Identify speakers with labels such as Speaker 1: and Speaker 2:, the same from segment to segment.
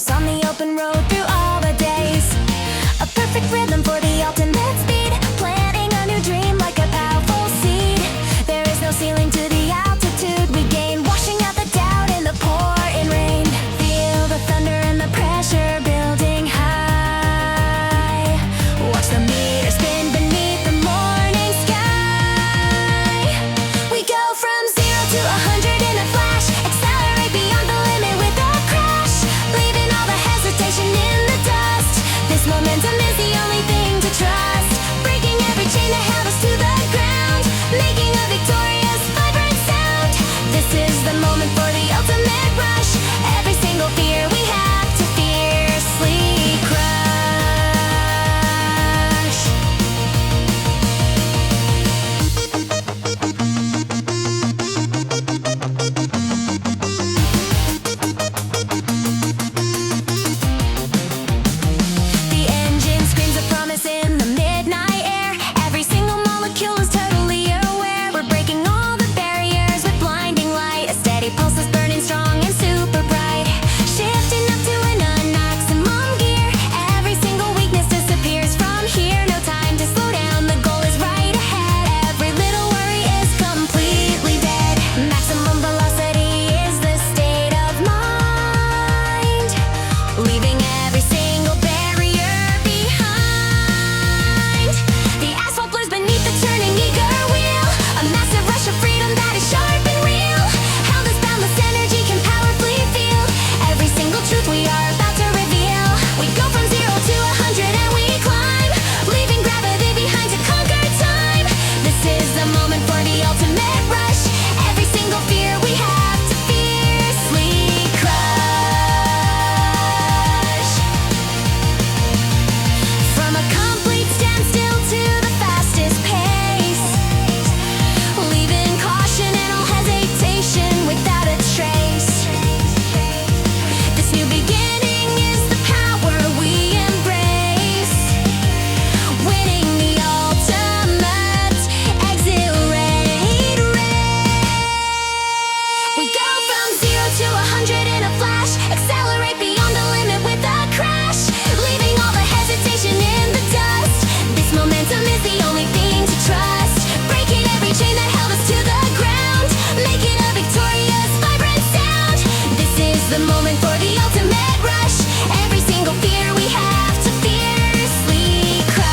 Speaker 1: focus on the open road through all the days. A perfect rhythm for the ultimate speed, planting a new dream like a powerful seed. There is no ceiling to the altitude we gain, washing out the doubt in the pouring rain. Feel the thunder and the pressure building high. Watch the meter spin beneath the morning sky. We go from 0 to 100 in a flash, accelerate beyond the limit with a crash, leaving all the hesitation in the dust. This momentum is the only thing to trust, breaking every chain that held us to the ground, making a victorious vibrant sound. This is the moment for the ultimate rush, every single fear we have to fiercely crush. The engine screams a promise in the midnight air. Every single molecule is totally aware. We're breaking all the barriers with blinding light. A steady pulse is burning strong and super bright. Shifting up to an maximum gear. Every single weakness disappears from here. No time to slow down, the goal is right ahead. Every little worry is completely dead. Maximum velocity is the state of mind, leaving every single barrier behind. The asphalt blurs beneath the turning eager wheel, a massive rush of freedom that is sharp and real. How this boundless energy can powerfully feel every single truth we are about to reveal. We go from 0 to 100 and we climb, leaving gravity behind to conquer time. This is the moment for the ultimate rush, every single fear we have to fiercely crush. From a complete standstill to the fastest pace, leaving caution and all hesitation without a trace. This new beginning is the power we embrace, winning the ultimate exit rate. We go from 0 to 100 in a flash, accelerate beyond the limit with a crash, leaving all the hesitation in the dust. This momentum is the only thing to trust, breaking every chain that held us to the ground, making a victorious vibrant sound. This is the moment for the ultimate rush, every single fear we have to fiercely crush.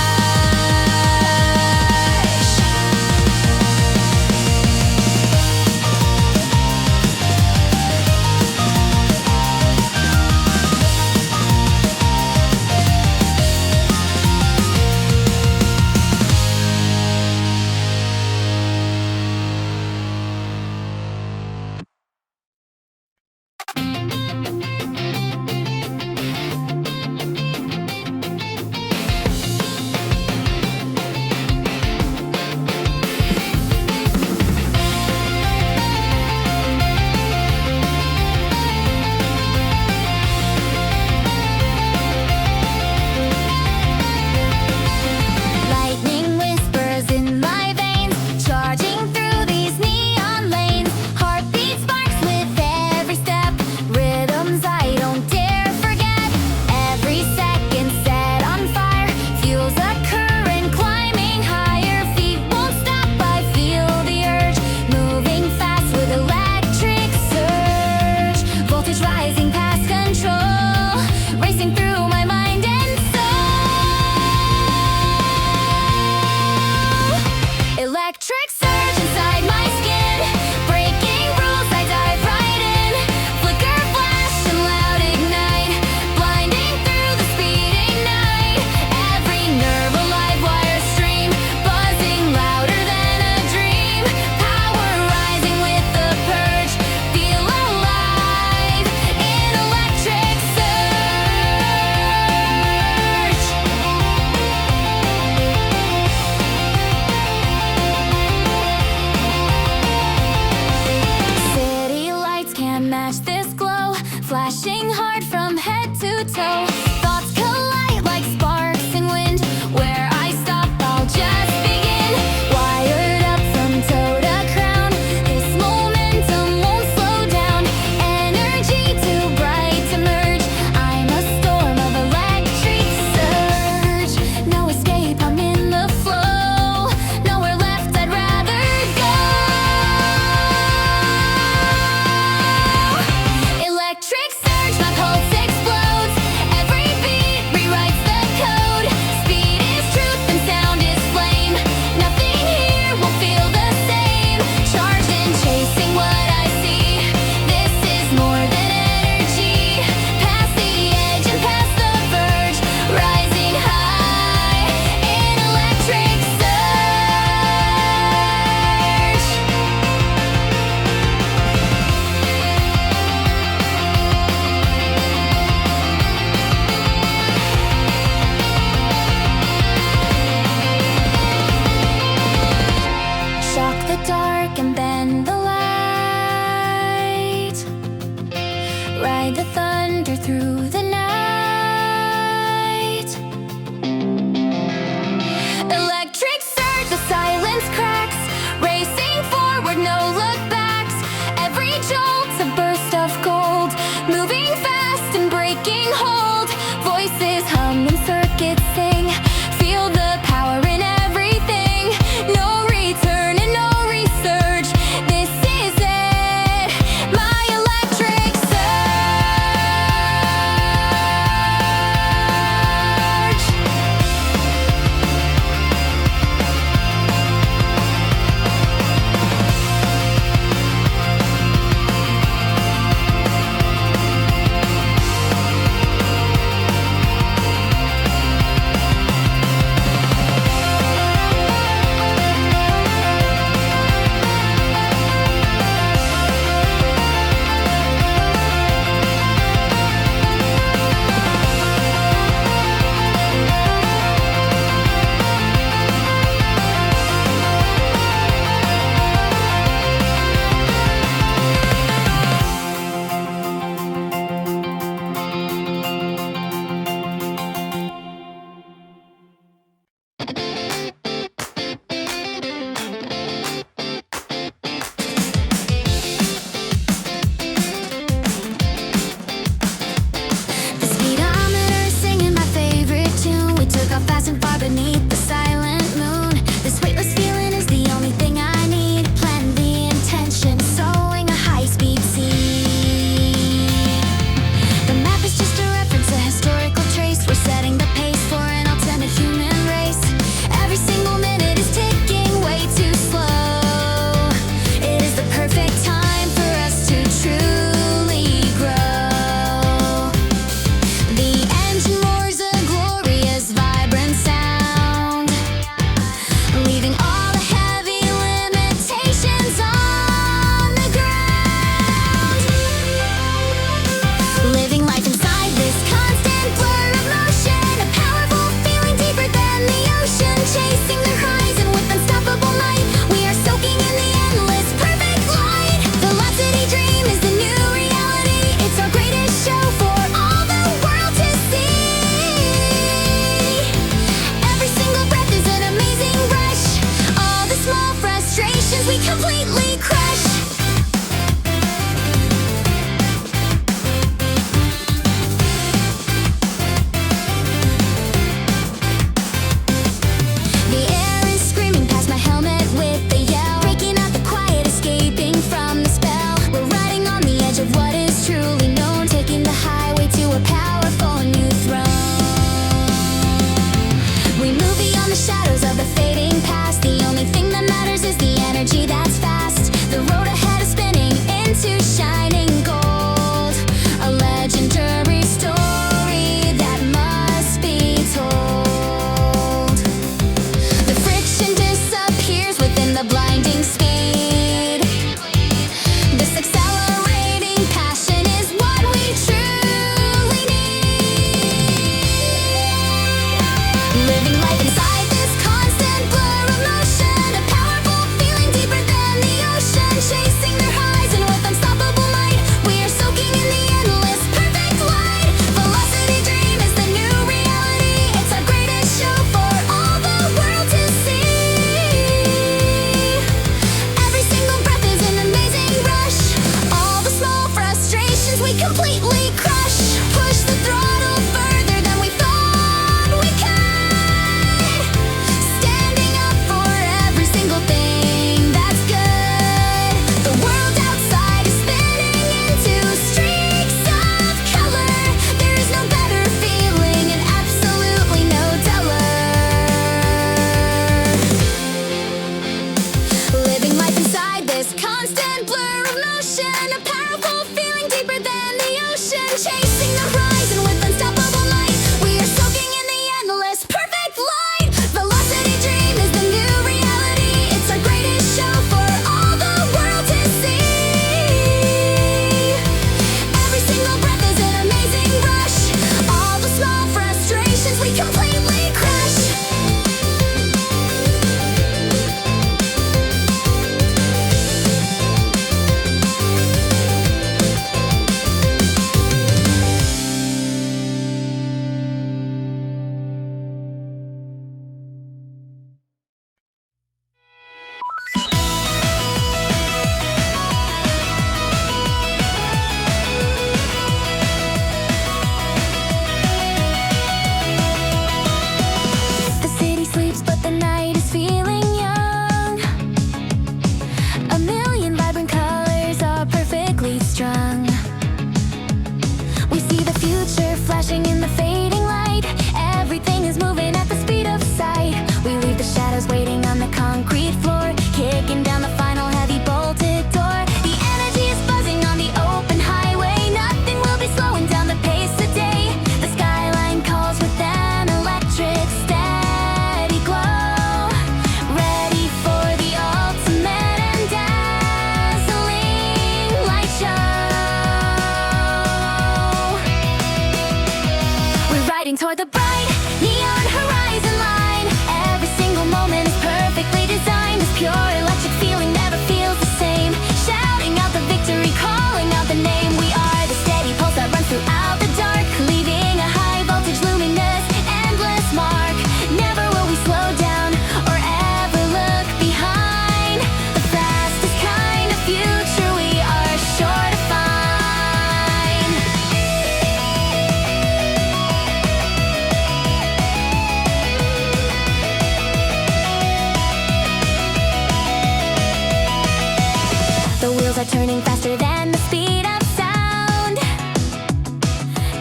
Speaker 1: are turning faster than the speed of sound.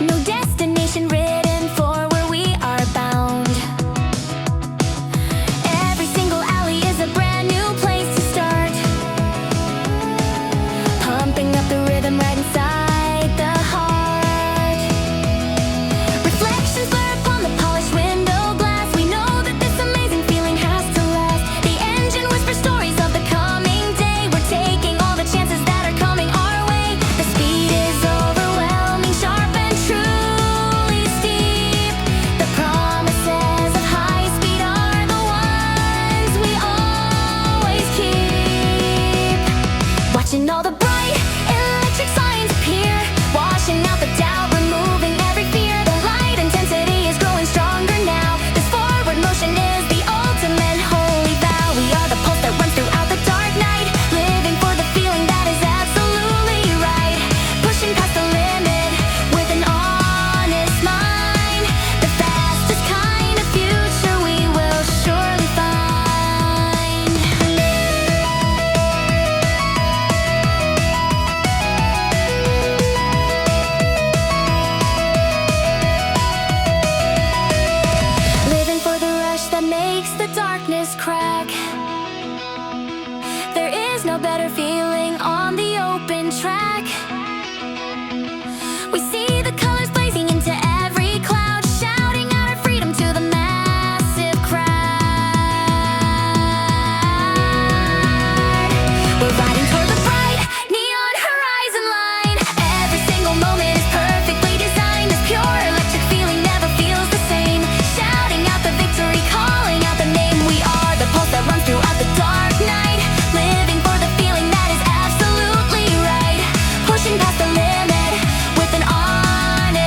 Speaker 1: No destination written for where we are bound. Every single alley is a brand new place to start. Pumping up the rhythm right inside the heart. Reflections blur upon the polished window glass. We know that this amazing feeling has to last. The engine whispers stories of the coming day. We're taking all the chances that are coming our way. The speed is overwhelming, sharp and truly steep. The promises of high speed are the ones we always keep. Watching all the bright electric signs appear, washing out the doubt, removing every fear. The light intensity is growing stronger now. This forward motion is the ultimate holy vow. We are the pulse that runs throughout the dark night, living for the feeling that is absolutely right. Pushing past the limit with an honest mind. The fastest kind of future we will surely find. Living for the rush that makes the darkness crack. There is no better feeling on the open track. We see the colors blazing into every cloud, shouting out our freedom to the massive crowd. We're riding toward the bright neon horizon line. Every single moment is perfectly designed. This pure electric feeling never feels the same. Shouting out the victory, calling out the name. We are the pulse that runs throughout the dark night, living for the feeling that is absolutely right. Pushing past the limit with an honest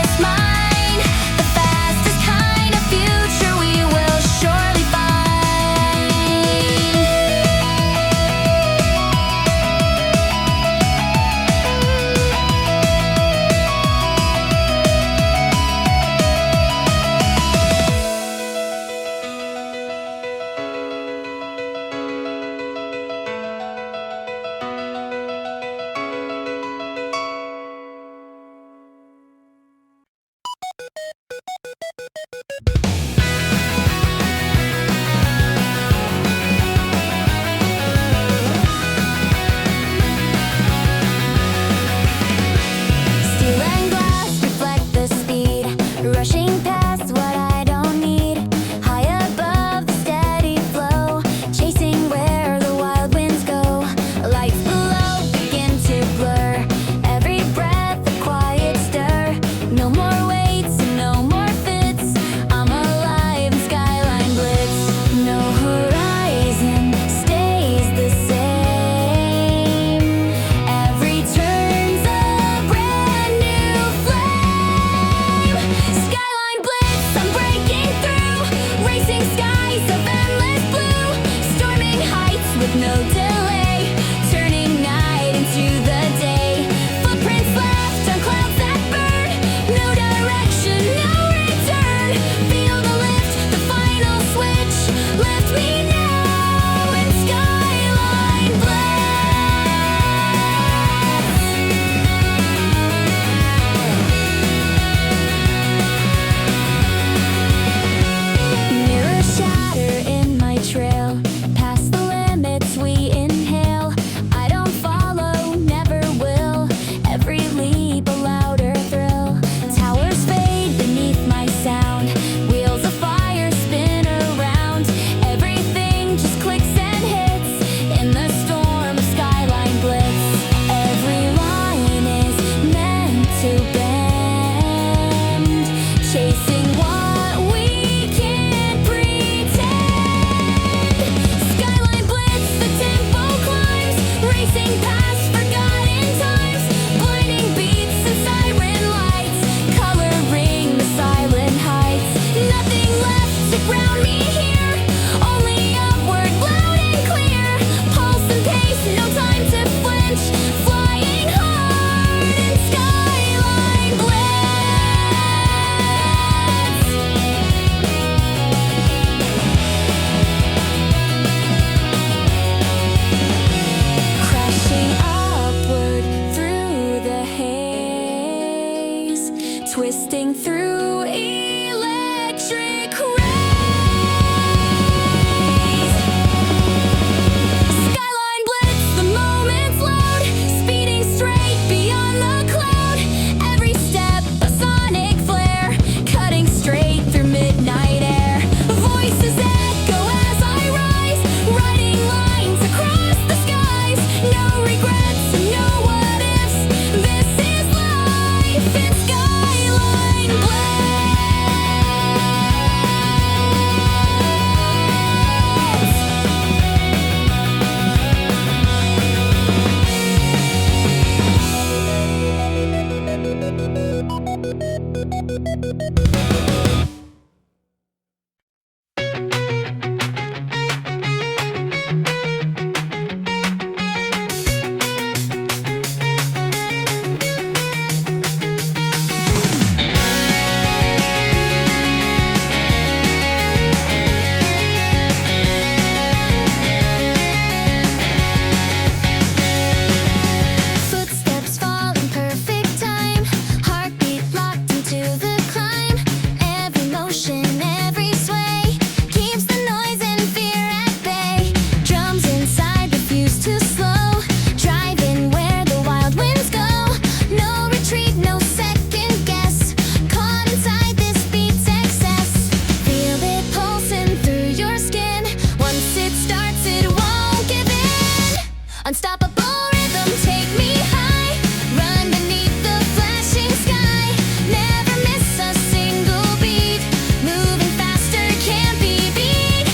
Speaker 1: Unstoppable rhythm, take me high. Run beneath the flashing sky. Never miss a single beat. Moving faster, can't be beat.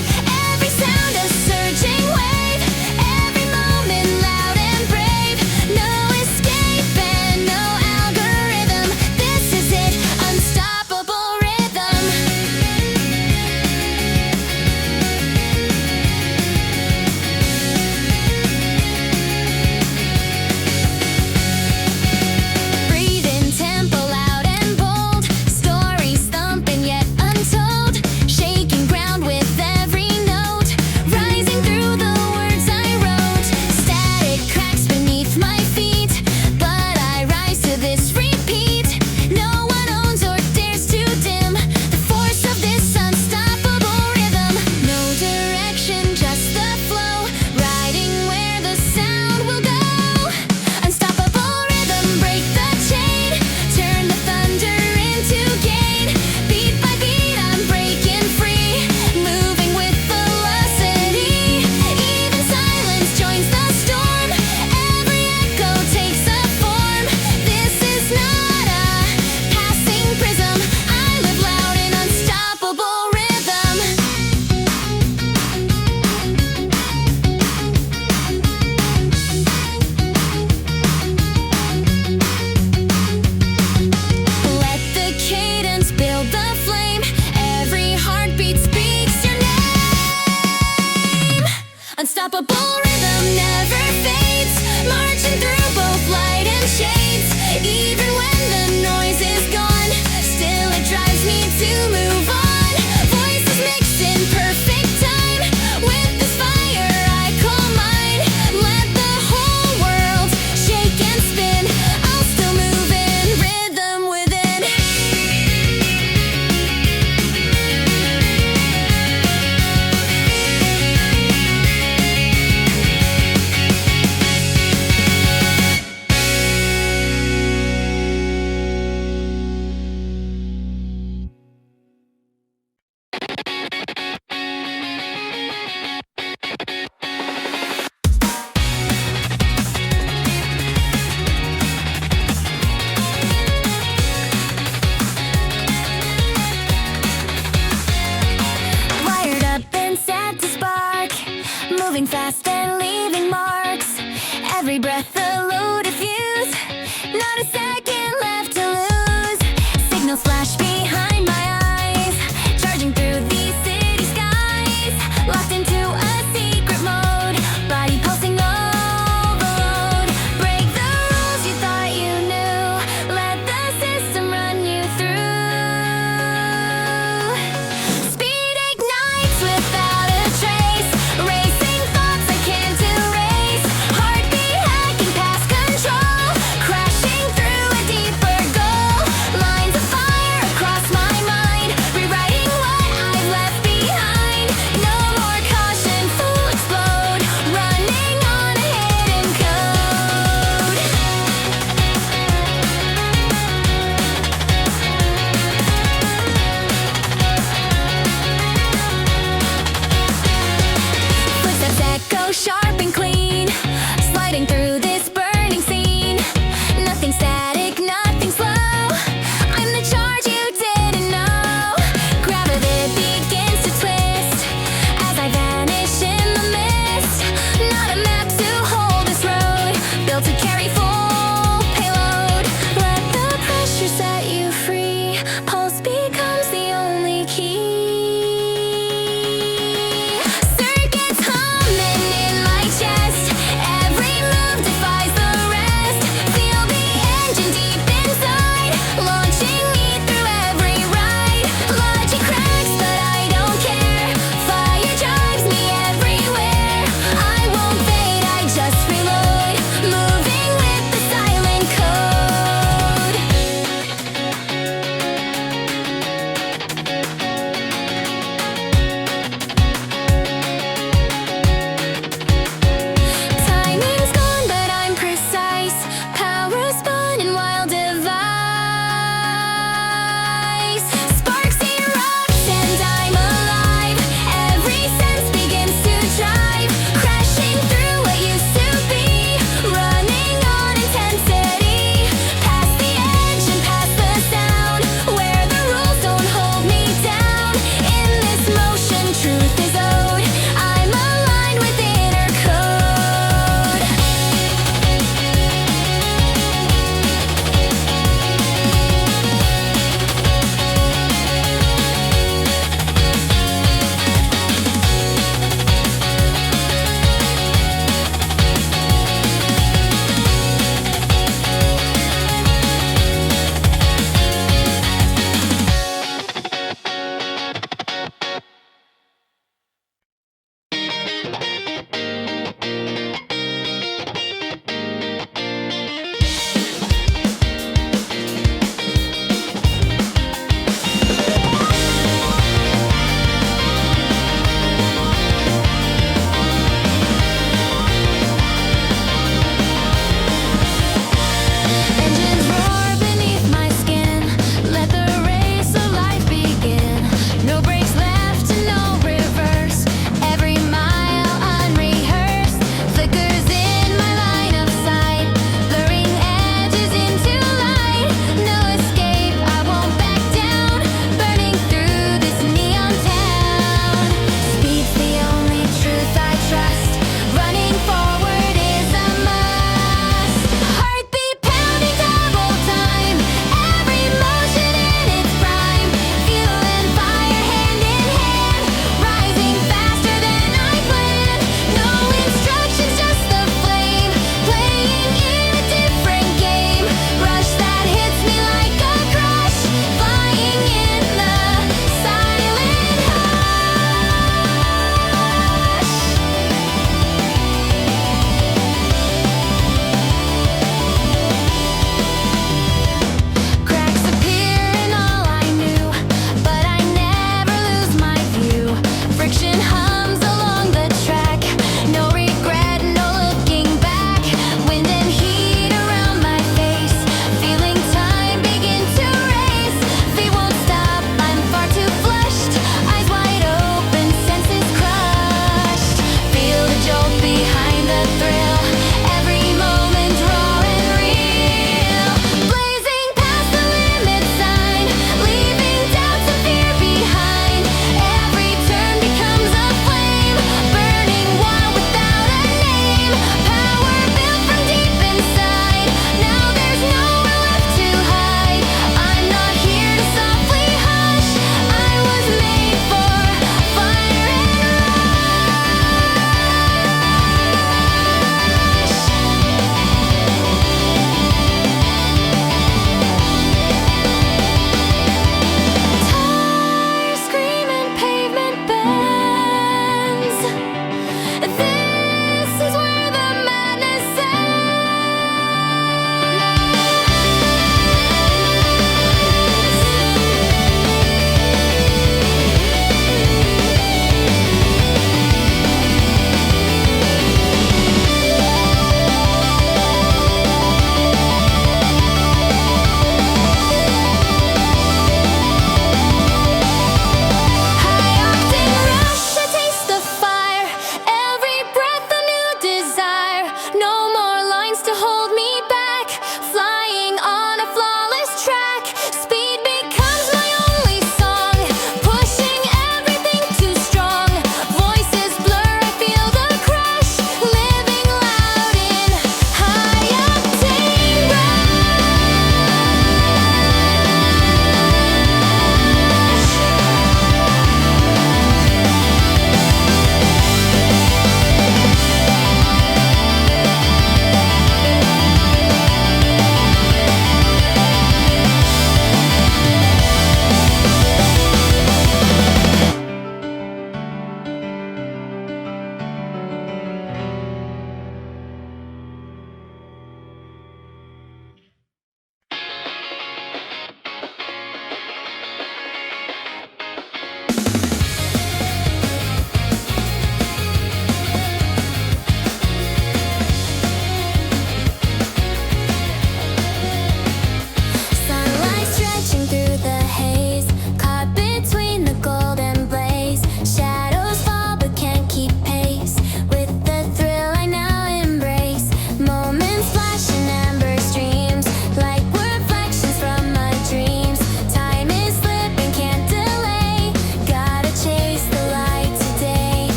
Speaker 1: Every sound a surging wave. Every moment loud and brave. No escape and no algorithm. This is it, unstoppable rhythm. Breathing tempo loud and bold. Stories thumping yet untold. Shaking ground with every note. Rising through the words I wrote. Static cracks beneath my feet. But I rise to this repeat. No one owns or dares to dim the force of this unstoppable rhythm. No direction, just the flow. Riding where the sound will go. Unstoppable rhythm, break the chain. Turn the thunder into gain. Beat by beat, I'm breaking free. Moving with velocity. Even silence joins the storm. Every echo takes a form. This is not a passing prism. I live loud in unstoppable rhythm. Let the cadence build the flame. Every heartbeat speaks your name. Unstoppable rhythm never fades. Marching through both light and shades. Even when the noise is gone, still it drives me to move on. Voices mixed in perfect time. With this fire I call mine. Let the whole world shake and spin. I'll still move in rhythm within. Wired up and set to spark. Moving fast and leaving marks. Every breath a load of fuse. Not a second left to lose. Signals flash behind my eyes. Charging through these city skies. Locked into a secret mode. Body pulsing overload. Break the rules you thought you knew. Let the system run you through. Speed ignites without a trace. Racing thoughts I can't erase. Heartbeat hacking past control. Crashing through a deeper goal. Lines of fire across my mind. Rewriting what I've left behind. No more caution, full explode. Running on a hidden code. Footsteps echo sharp and clean. Sliding through this burning scene. Nothing static, nothing slow. I'm the charge you didn't know. Gravity begins to twist as I vanish in the mist. Not a map to hold this road. Built to carry full payload. Let the pressure set you free. Pulse becomes the only key. Circuits humming in my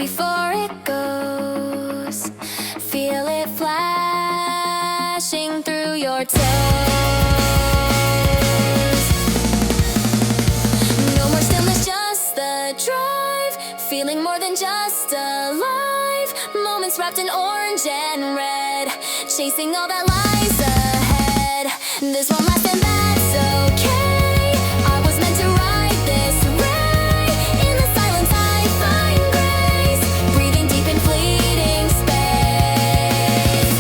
Speaker 1: before it goes. Feel it flashing through your toes. No more stillness, just the drive. Feeling more than just alive. Moments wrapped in orange and red. Chasing all that lies ahead. This won't last and that's okay. I was meant to ride this ray. In the silence I find grace. Breathing deep in fleeting space.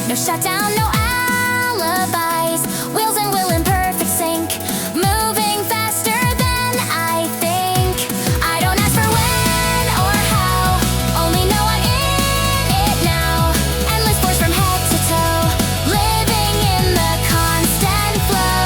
Speaker 1: No shutdown, no alibis. Wheels and will in perfect sync. Moving faster than I think. I don't ask for when or how. Only know I'm in it now. Endless force from head to toe. Living in the constant flow.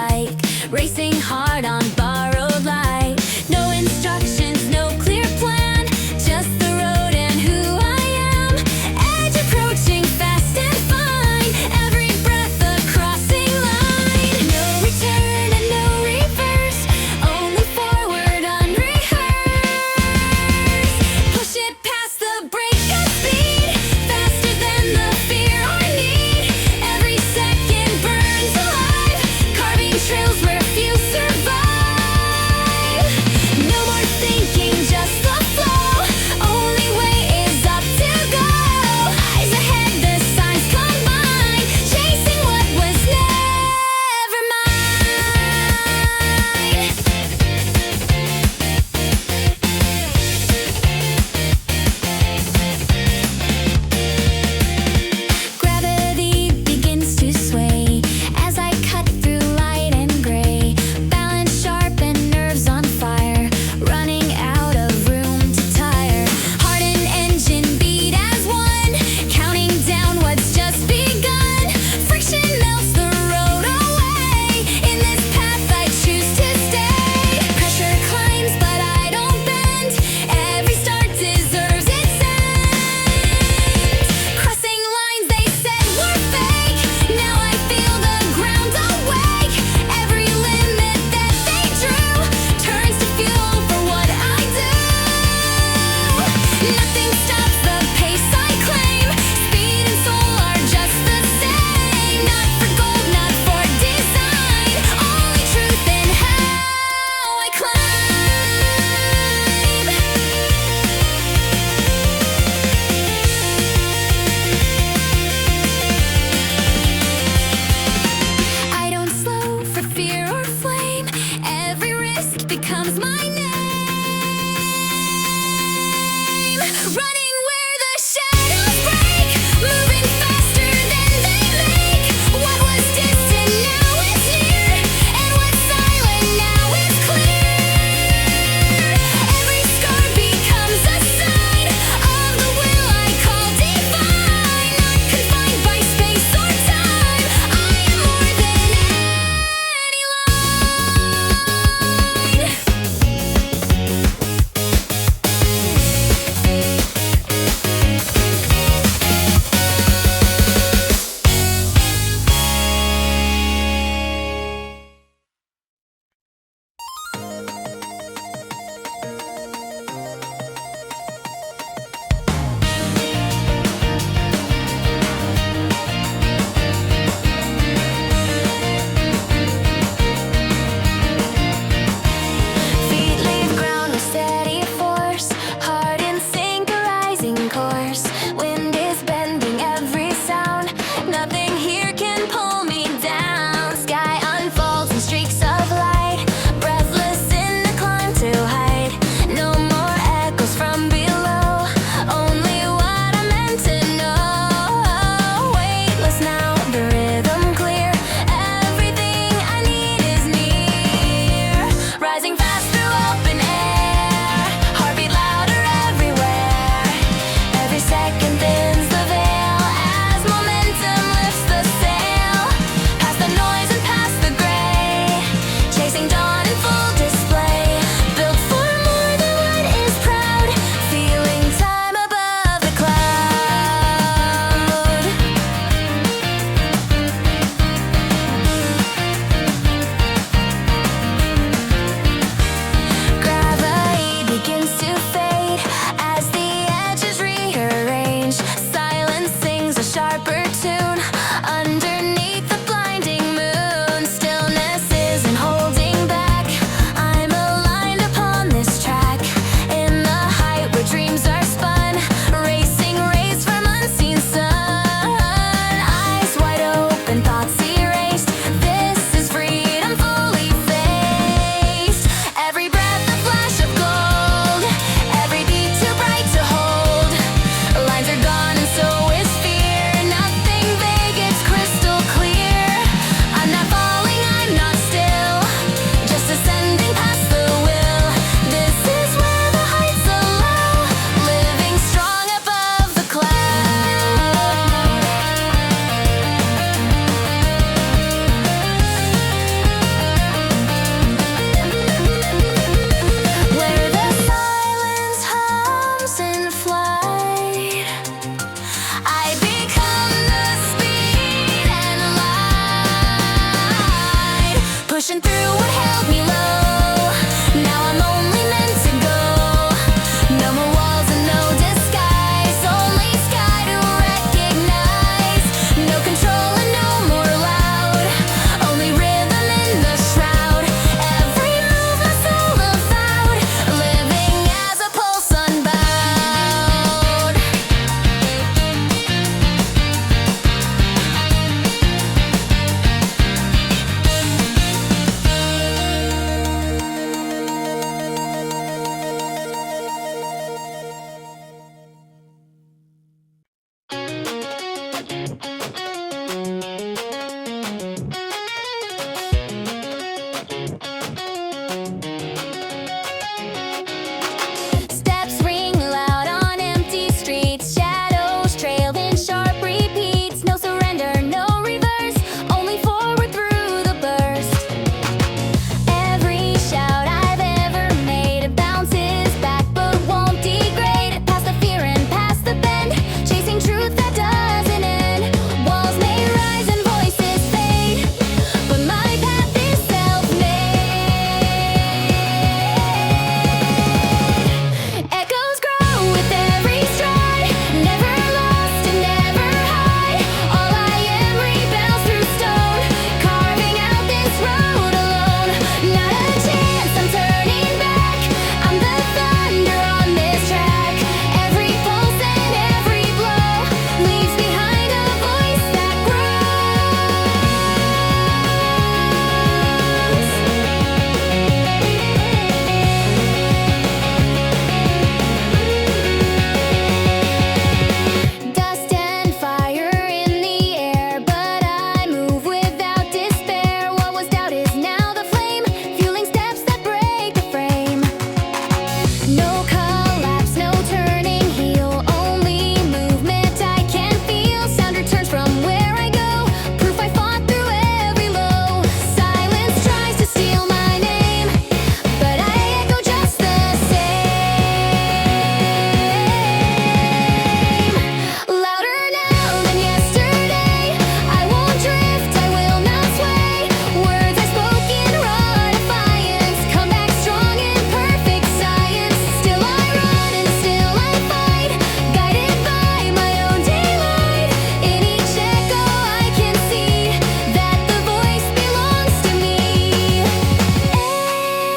Speaker 1: bike, racing hard on borrowed light. No instructions, no clear plan, just the road and who I am. Edge approaching fast and fine, every breath a crossing line. No return and no reverse, only forward unrehearsed. Push it past the brake of speed, faster than the fear or need. Every second burns alive, carving trails where few survive. No more thinking, just the flow. Only way is up to go. Eyes ahead, the signs combine, chasing what was never mine. Gravity begins to sway as I cut through light and gray. Balance sharp and nerves on fire, running out of room to tire. Heart and engine beat as one, counting down what's just begun. Friction melts the road away. In this path I choose to stay. Pressure climbs but I don't bend. Every start deserves its end. Crossing lines they said were fake. Now I feel the ground awake. Every limit that they drew turns to fuel for what I do. Nothing stops the pace I claim. Speed and soul are just the same. Not for gold, not for design. Only truth in how I climb. I don't slow for fear or flame. Every risk becomes my name. Running where the shadows break, moving faster than they make. What was distant now is near, and what's silent now is clear. Every scar becomes a sign of the will I call divine. Not confined by space or time, I am more than any line. through what held me low. Now I'm only meant to go. No more walls and no disguise, only sky to recognize. No control and no more loud, only rhythm in the shroud. Every move my soul avowed, living as a pulse unbowed. Steps ring loud on empty streets, shadows trailed in sharp repeats. No surrender, no reverse, only forward through the burst. Every shout I've ever made bounces back but won't degrade. Past the fear and past the bend, chasing truth that doesn't end. Walls may rise and voices fade, but my path is self-made. Echoes grow with every stride, never lost and never high. All I am rebels through stone, carving out this road alone. Not a chance, I'm turning back. I'm the thunder on this track. Every pulse and every blow leaves behind a voice that grows. Dust and fire in the air, but I move without despair. What was doubt is now the flame, fueling steps that break the frame. No collapse, no turning heel, only movement I can feel. Sound returns from where I go, proof I fought through every low. Silence tries to steal my name, but I echo just the same. Louder now than yesterday, I won't drift, I will not sway. Words I spoke in raw defiance come back strong in perfect science. Still I run and still I fight, guided by my own daylight. In each echo I can see that the voice belongs to me.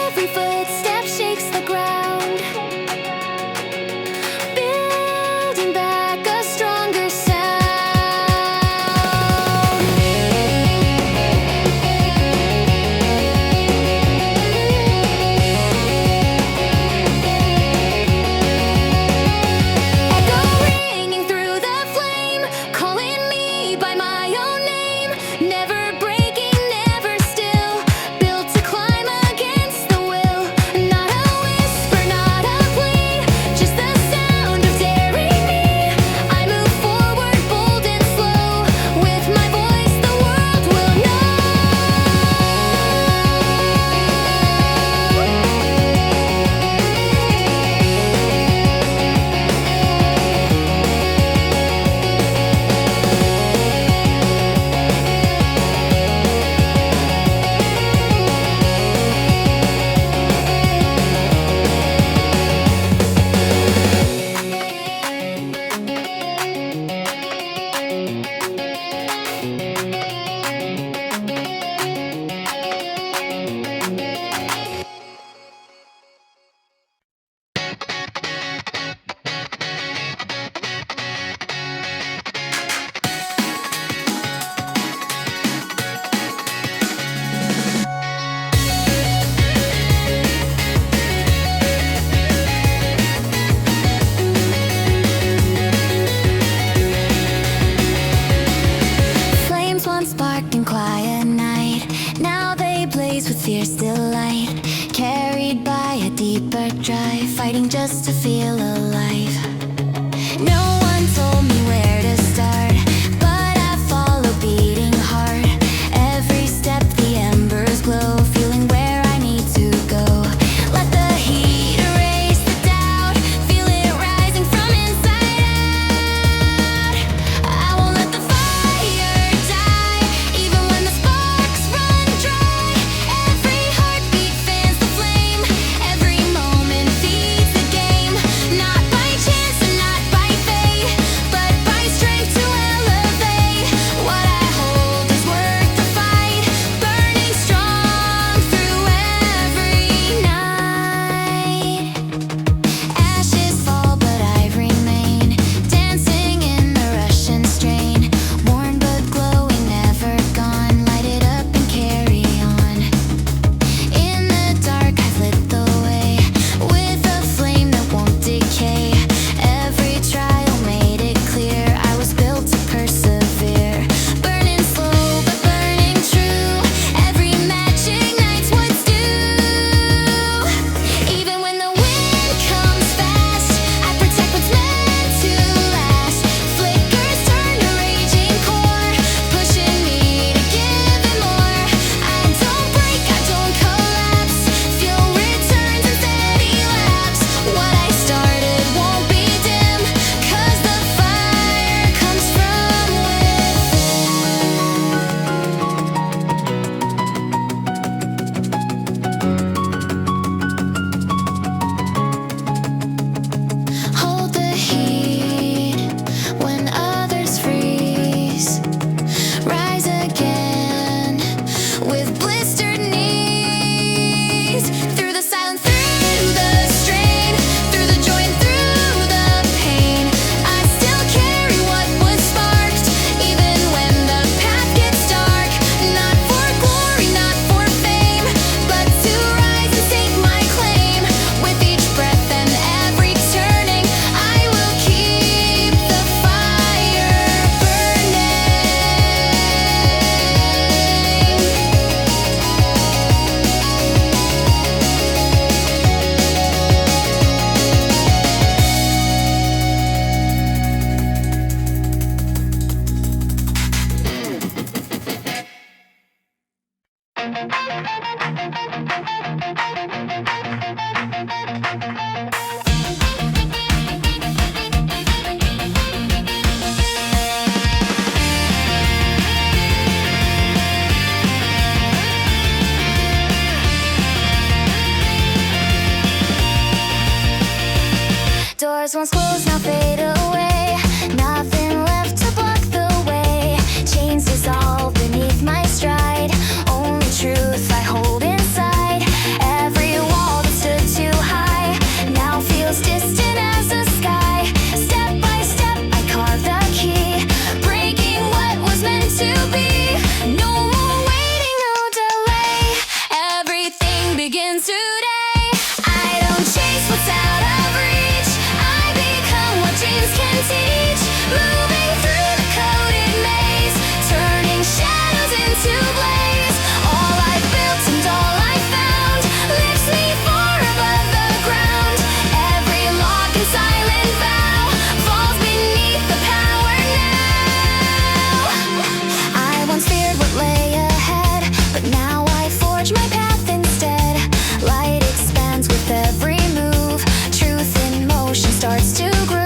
Speaker 1: Every footstep shakes the ground, building back a stronger sound. Echo ringing through the flame, calling me by my own name. Never breaking, never still, built to climb against the will. Not a whisper, not a plea, just the sound of daring me. I move forward, bold and slow. With my voice, the world will know. Flames once sparked in quiet night, now they blaze with fierce delight. Carried by a deeper drive, fighting just to feel alive. No one told me where to start, but I follow beating heart. Every step the embers glow, feeling where I need to go. Let the heat erase the doubt, feel it rising from inside out. I won't let the fire die, even when the sparks run dry. Doors once closed now fade away. Nothing left to block the way. Chains dissolve beneath my stride. Only truth I hold inside. Every wall that stood too high now feels distant as the sky. Step by step I carve the key, breaking what was meant to be. No more waiting, no delay. Everything begins today. I don't chase what's out of reach. Dreams can teach, moving through the coded maze, turning shadows into blaze. All I built and all I found lifts me far above the ground. Every lock and silent vow falls beneath the power now. I once feared what lay ahead, but now I forge my path instead. Light expands with every move, truth in motion starts to groove.